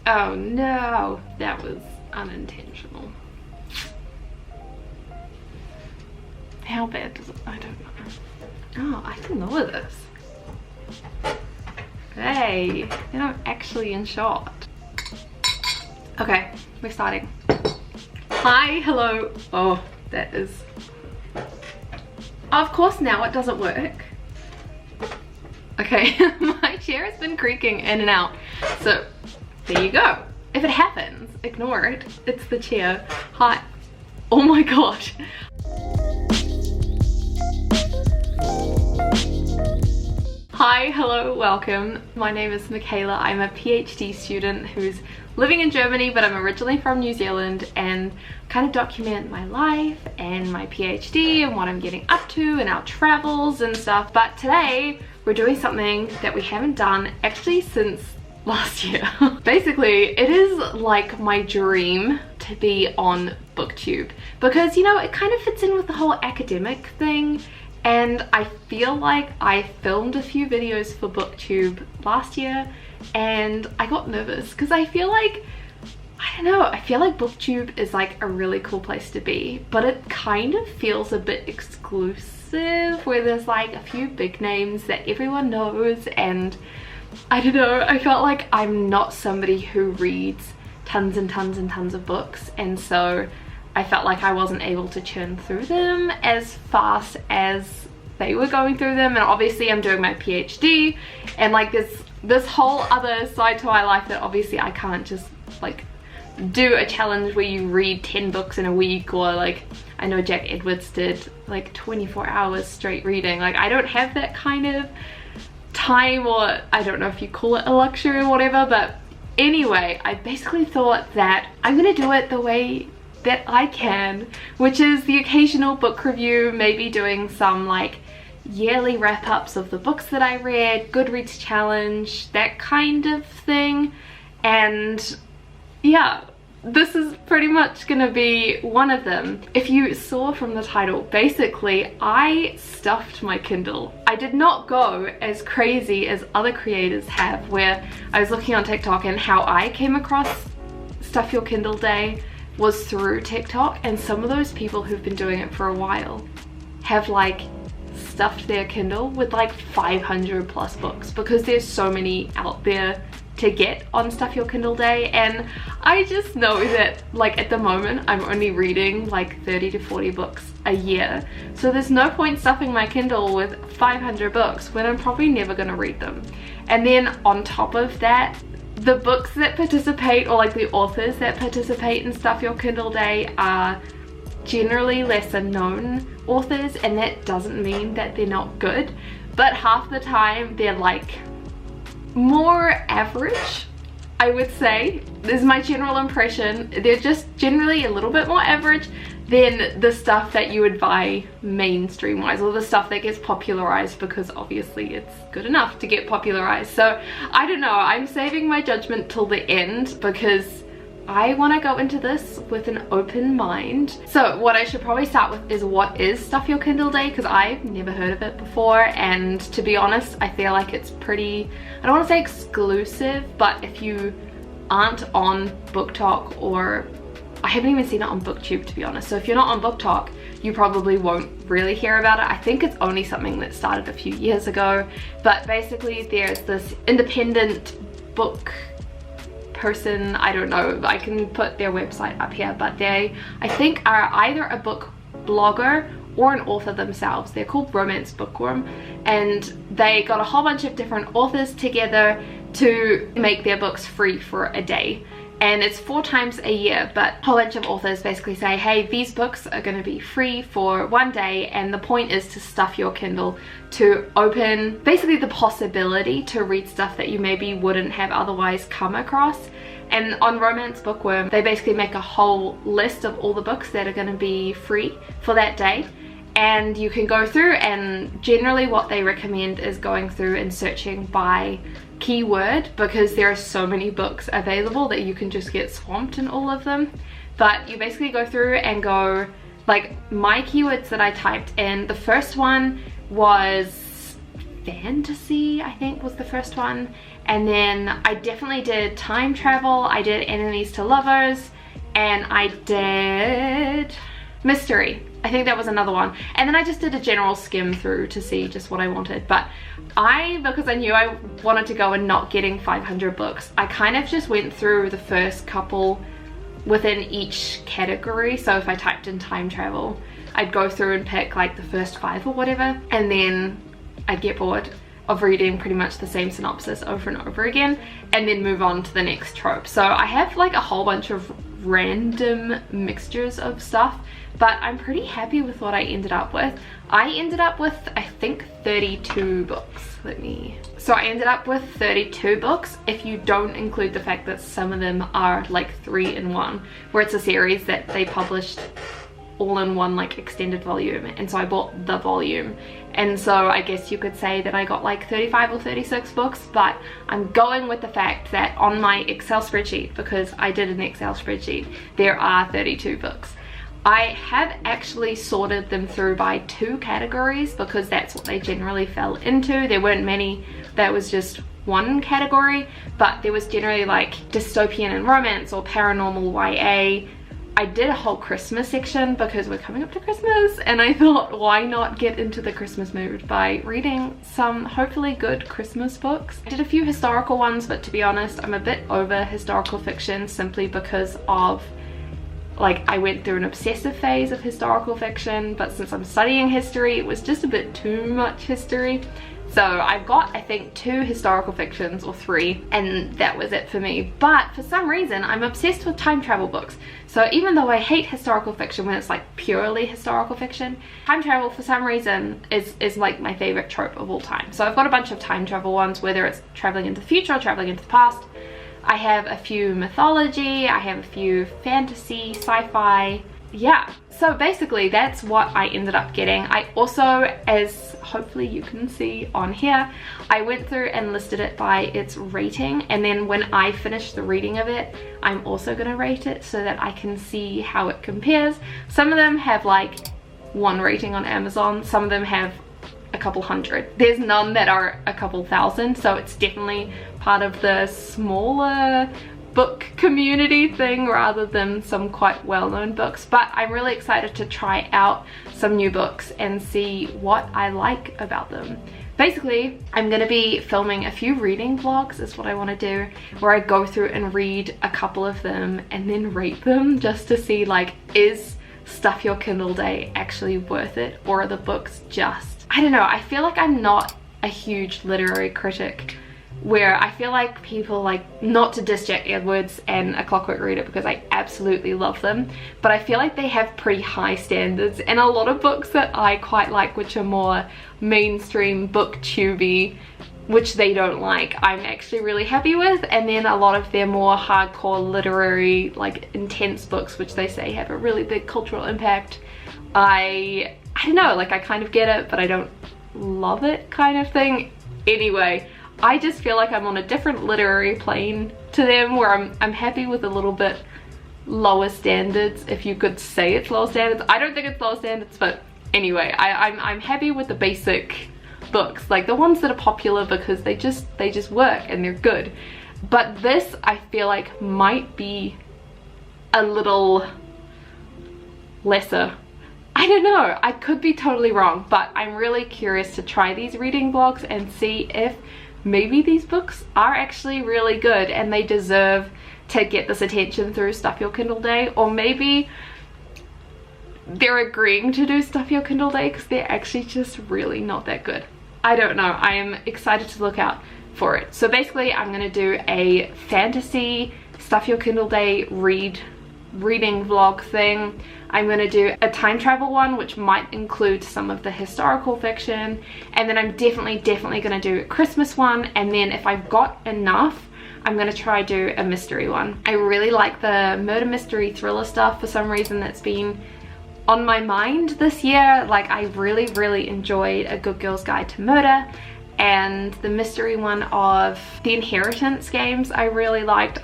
Oh no, that was unintentional. How bad does it? I don't know. Oh, I can lower this. Hey, then I'm actually in shot. Okay, we're starting. Hi, hello. Oh, that is... Of course now it doesn't work. Okay, my chair has been creaking in and out. So, there you go. If it happens, ignore it. It's the chair. Hi. Oh my god. Hi, hello, welcome. My name is Michaela. I'm a PhD student who's living in Germany, but I'm originally from New Zealand, and kind of document my life and my PhD and what I'm getting up to and our travels and stuff. But today we're doing something that we haven't done actually since last year. Basically, it is like my dream to be on booktube because, you know, it kind of fits in with the whole academic thing. And I feel like I filmed a few videos for booktube last year and I got nervous because I feel like, I don't know, I feel like booktube is like a really cool place to be, but it kind of feels a bit exclusive where there's like a few big names that everyone knows, and I don't know, I felt like I'm not somebody who reads tons and tons and tons of books, and so I felt like I wasn't able to churn through them as fast as they were going through them. And obviously I'm doing my PhD and like this whole other side to my life that obviously I can't just like do a challenge where you read 10 books in a week, or like I know Jack Edwards did like 24 hours straight reading. Like I don't have that kind of time, or I don't know if you call it a luxury or whatever, but anyway, I basically thought that I'm gonna do it the way that I can, which is the occasional book review, maybe doing some like yearly wrap-ups of the books that I read, Goodreads challenge, that kind of thing. And yeah, this is pretty much gonna be one of them. If you saw from the title, basically I stuffed my Kindle. I did not go as crazy as other creators have, where I was looking on TikTok, and how I came across Stuff Your Kindle Day was through TikTok, and some of those people who've been doing it for a while have like stuffed their Kindle with like 500 plus books, because there's so many out there to get on Stuff Your Kindle Day. And I just know that like at the moment I'm only reading like 30 to 40 books a year, so there's no point stuffing my Kindle with 500 books when I'm probably never gonna read them. And then on top of that, the books that participate, or like the authors that participate in Stuff Your Kindle Day, are generally lesser known authors, and that doesn't mean that they're not good, but half the time they're like more average, I would say. This is my general impression. They're just generally a little bit more average than the stuff that you would buy mainstream wise, or the stuff that gets popularized, because obviously it's good enough to get popularized. So I don't know, I'm saving my judgment till the end because I want to go into this with an open mind. So what I should probably start with is, what is Stuff Your Kindle Day? Because I've never heard of it before, and to be honest, I feel like it's pretty, I don't want to say exclusive, but if you aren't on BookTok, or I haven't even seen it on booktube, to be honest, so if you're not on BookTok, you probably won't really hear about it. I think it's only something that started a few years ago, but basically there's this independent book person, I don't know, I can put their website up here, but they, I think, are either a book blogger or an author themselves. They're called Romance Bookworm, and they got a whole bunch of different authors together to make their books free for a day. And it's 4 times a year, but a whole bunch of authors basically say, hey, these books are going to be free for one day, and the point is to stuff your Kindle, to open basically the possibility to read stuff that you maybe wouldn't have otherwise come across. And on Romance Bookworm, they basically make a whole list of all the books that are going to be free for that day, and you can go through, and generally what they recommend is going through and searching by keyword, because there are so many books available that you can just get swamped in all of them. But you basically go through and go, like, my keywords that I typed in, the first one was fantasy, I think was the first one. And then I definitely did time travel, I did enemies to lovers, and I did mystery. I think that was another one. And then I just did a general skim through to see just what I wanted. But because I knew I wanted to go and not getting 500 books, I kind of just went through the first couple within each category. So if I typed in time travel, I'd go through and pick like the first 5 or whatever, and then I'd get bored of reading pretty much the same synopsis over and over again, and then move on to the next trope. So I have like a whole bunch of random mixtures of stuff, but I'm pretty happy with what I ended up with. I ended up with, I think, 32 books. So I ended up with 32 books if you don't include the fact that some of them are like 3-in-1, where it's a series that they published all in one like extended volume, and so I bought the volume, and so I guess you could say that I got like 35 or 36 books. But I'm going with the fact that on my Excel spreadsheet, because I did an Excel spreadsheet, there are 32 books. I have actually sorted them through by 2 categories because that's what they generally fell into. There weren't many that was just one category, but there was generally like dystopian and romance or paranormal YA. I did a whole Christmas section because we're coming up to Christmas, and I thought, why not get into the Christmas mood by reading some hopefully good Christmas books. I did a few historical ones, but to be honest, I'm a bit over historical fiction simply because of, like, I went through an obsessive phase of historical fiction, but since I'm studying history, it was just a bit too much history. So I've got, I think, 2 historical fictions, or 3, and that was it for me. But for some reason, I'm obsessed with time travel books. So even though I hate historical fiction when it's like purely historical fiction, time travel for some reason is like my favorite trope of all time. So I've got a bunch of time travel ones, whether it's traveling into the future or traveling into the past. I have a few mythology, I have a few fantasy, sci-fi. Yeah, so basically that's what I ended up getting. I also, as hopefully you can see on here, I went through and listed it by its rating, and then when I finish the reading of it, I'm also going to rate it so that I can see how it compares. Some of them have like 1 rating on Amazon, some of them have a couple hundred. There's none that are a couple thousand, so it's definitely part of the smaller book community thing rather than some quite well-known books. But I'm really excited to try out some new books and see what I like about them. Basically, I'm going to be filming a few reading vlogs is what I want to do, where I go through and read a couple of them and then rate them, just to see, like, is Stuff Your Kindle Day actually worth it, or are the books just, I don't know. I feel like I'm not a huge literary critic, where I feel like people, like, not to diss Jack Edwards and A Clockwork Reader because I absolutely love them, but I feel like they have pretty high standards, and a lot of books that I quite like, which are more mainstream booktubey, which they don't like, I'm actually really happy with. And then a lot of their more hardcore literary, like, intense books, which they say have a really big cultural impact, I don't know, like, I kind of get it, but I don't love it kind of thing. Anyway, I just feel like I'm on a different literary plane to them, where I'm happy with a little bit lower standards, if you could say it's lower standards. I don't think it's lower standards, but anyway, I'm happy with the basic books, like the ones that are popular because they just work and they're good. But this, I feel like, might be a little lesser. I don't know, I could be totally wrong, but I'm really curious to try these reading vlogs and see if maybe these books are actually really good and they deserve to get this attention through Stuff Your Kindle Day, or maybe they're agreeing to do Stuff Your Kindle Day because they're actually just really not that good. I don't know. I am excited to look out for it. So basically, I'm going to do a fantasy Stuff Your Kindle Day reading vlog thing. I'm going to do a time travel one, which might include some of the historical fiction, and then I'm definitely going to do a Christmas one, and then if I've got enough, I'm going to try do a mystery one. I really like the murder mystery thriller stuff for some reason. That's been on my mind this year. Like, I really enjoyed A Good Girl's Guide to Murder, and the mystery one of the Inheritance games I really liked.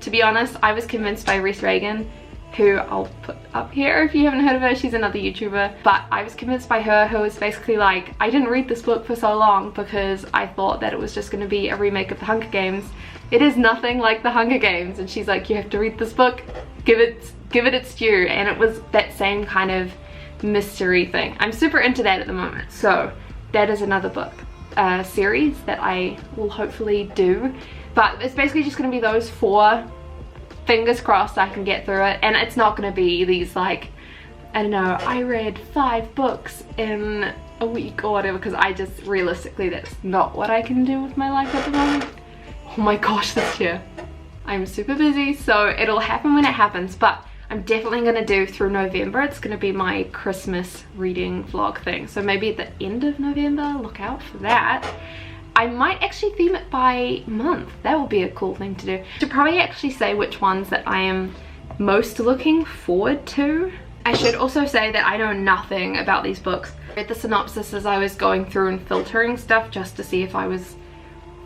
To be honest, I was convinced by Reese Reagan who I'll put up here if you haven't heard of her. She's another YouTuber, but I was convinced by her, who was basically like, I didn't read this book for so long because I thought that it was just going to be a remake of The Hunger Games. It is nothing like The Hunger Games, and she's like, you have to read this book, give it its due. And it was that same kind of mystery thing. I'm super into that at the moment, so that is another book series that I will hopefully do. But it's basically just going to be those 4. Fingers crossed I can get through it, and it's not going to be these like, I don't know, I read 5 books in a week or whatever, because I just realistically that's not what I can do with my life at the moment. Oh my gosh, this year I'm super busy, so it'll happen when it happens. But I'm definitely going to do through November. It's going to be my Christmas reading vlog thing, so maybe at the end of November, look out for that. I might actually theme it by month. That would be a cool thing to do. I should probably actually say which ones that I am most looking forward to. I should also say that I know nothing about these books. I read the synopsis as I was going through and filtering stuff just to see if I was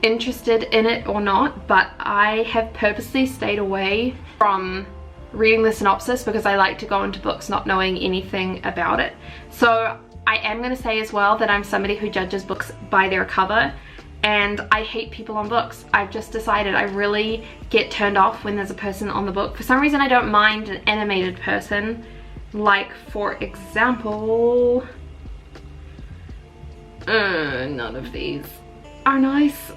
interested in it or not, but I have purposely stayed away from reading the synopsis because I like to go into books not knowing anything about it. So I am going to say as well that I'm somebody who judges books by their cover, and I hate people on books. I've just decided I really get turned off when there's a person on the book. For some reason I don't mind an animated person, like for example, none of these are nice.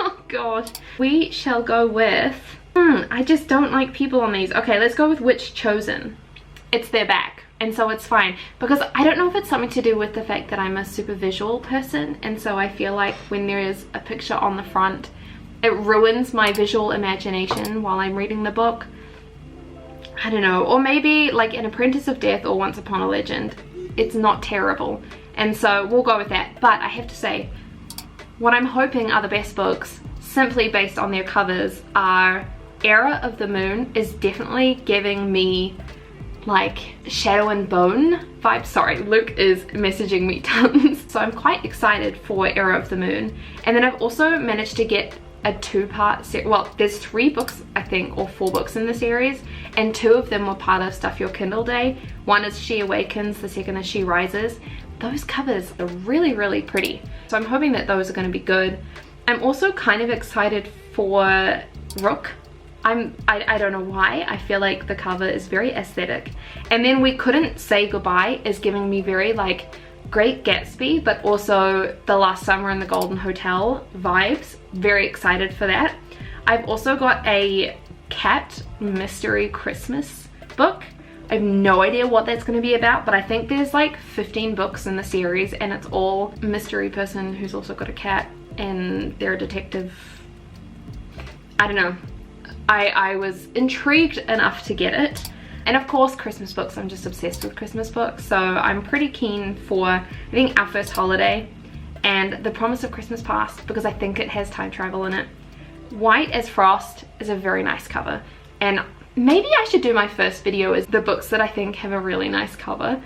Oh god. We shall go with, I just don't like people on these. Okay, let's go with Witch Chosen. It's their back, and so it's fine, because I don't know if it's something to do with the fact that I'm a super visual person, and so I feel like when there is a picture on the front it ruins my visual imagination while I'm reading the book. I don't know. Or maybe like An Apprentice of Death or Once Upon a Legend, it's not terrible, and so we'll go with that. But I have to say, what I'm hoping are the best books, simply based on their covers, are Era of the Moon. Is definitely giving me like Shadow and Bone vibes. Sorry, Luke is messaging me tons. So I'm quite excited for Era of the Moon. And then I've also managed to get a 2-part series. Well, there's 3 books I think, or 4 books in the series, and 2 of them were part of Stuff Your Kindle Day. One is She Awakens, the second is She Rises. Those covers are really, really pretty, so I'm hoping that those are going to be good. I'm also kind of excited for Rook. I don't know why, I feel like the cover is very aesthetic. And then We Couldn't Say Goodbye is giving me very like Great Gatsby, but also The Last Summer in the Golden Hotel vibes. Very excited for that. I've also got a cat mystery Christmas book. I have no idea what that's going to be about, but I think there's like 15 books in the series, and it's all a mystery person who's also got a cat, and they're a detective. I don't know. I was intrigued enough to get it. And of course, Christmas books. I'm just obsessed with Christmas books, so I'm pretty keen for, I think, Our First Holiday and The Promise of Christmas Past, because I think it has time travel in it. White as Frost is a very nice cover, and maybe I should do my first video as the books that I think have a really nice cover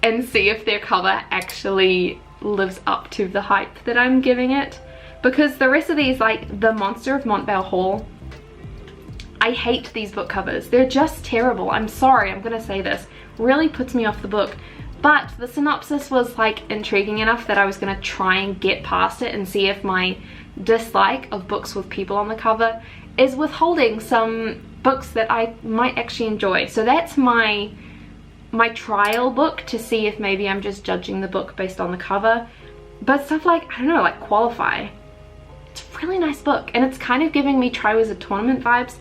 and see if their cover actually lives up to the hype that I'm giving it, because the rest of these, like The Monster of Montvale Hall, I hate these book covers. They're just terrible. I'm sorry, I'm gonna say this. Really puts me off the book. But the synopsis was like intriguing enough that I was gonna try and get past it and see if my dislike of books with people on the cover is withholding some books that I might actually enjoy. So that's my trial book, to see if maybe I'm just judging the book based on the cover. But stuff like, I don't know, like Qualify. It's a really nice book, and it's kind of giving me Triwizard Tournament vibes.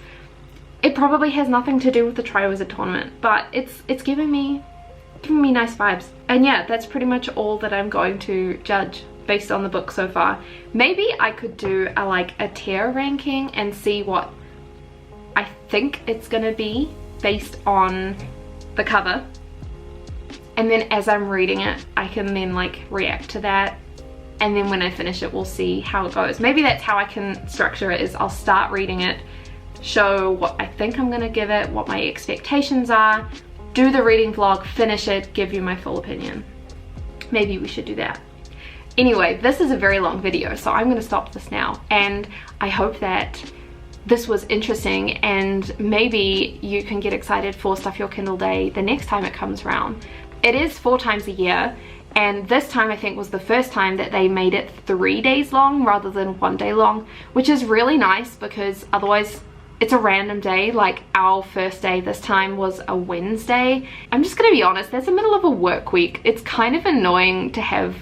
It probably has nothing to do with the Triwizard Tournament, but it's giving me nice vibes. And yeah, that's pretty much all that I'm going to judge based on the book so far. Maybe I could do a tier ranking and see what I think it's gonna be based on the cover, and then as I'm reading it I can then like react to that, and then when I finish it we'll see how it goes. Maybe that's how I can structure it, is I'll start reading it, show what I think I'm gonna give it, what my expectations are, do the reading vlog, finish it, give you my full opinion. Maybe we should do that. Anyway, this is a very long video, so I'm gonna stop this now, and I hope that this was interesting, and maybe you can get excited for Stuff Your Kindle Day the next time it comes around. It is 4 times a year, and this time I think was the first time that they made it 3 days long rather than 1 day long, which is really nice because otherwise it's a random day. Like our first day this time was a Wednesday. I'm just gonna be honest, that's the middle of a work week. It's kind of annoying to have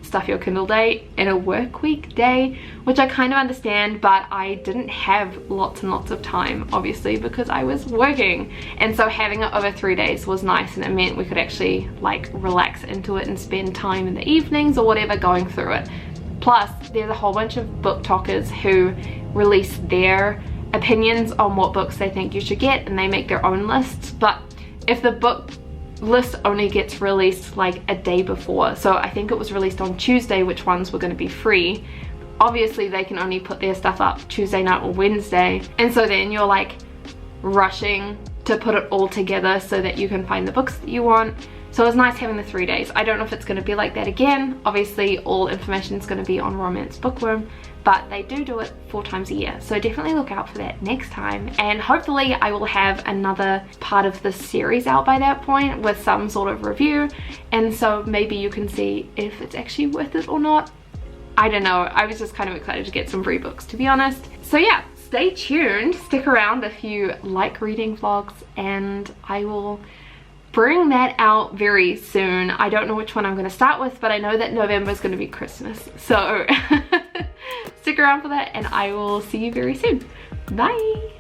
Stuff Your Kindle Day in a work week day, which I kind of understand, but I didn't have lots and lots of time, obviously, because I was working. And so having it over 3 days was nice, and it meant we could actually like relax into it and spend time in the evenings or whatever going through it. Plus, there's a whole bunch of book talkers who release their opinions on what books they think you should get, and they make their own lists. But if the book list only gets released like a day before, so I think it was released on Tuesday which ones were going to be free, obviously they can only put their stuff up Tuesday night or Wednesday, and so then you're like rushing to put it all together so that you can find the books that you want. So it was nice having the 3 days. I don't know if it's going to be like that again. Obviously all information is going to be on Romance Bookworm, but they do it 4 times a year, so definitely look out for that next time. And hopefully I will have another part of this series out by that point with some sort of review, and so maybe you can see if it's actually worth it or not. I don't know, I was just kind of excited to get some free books, to be honest. So yeah, stay tuned, stick around if you like reading vlogs, and I will bring that out very soon. I don't know which one I'm going to start with, but I know that November is going to be Christmas, so stick around for that, and I will see you very soon. Bye!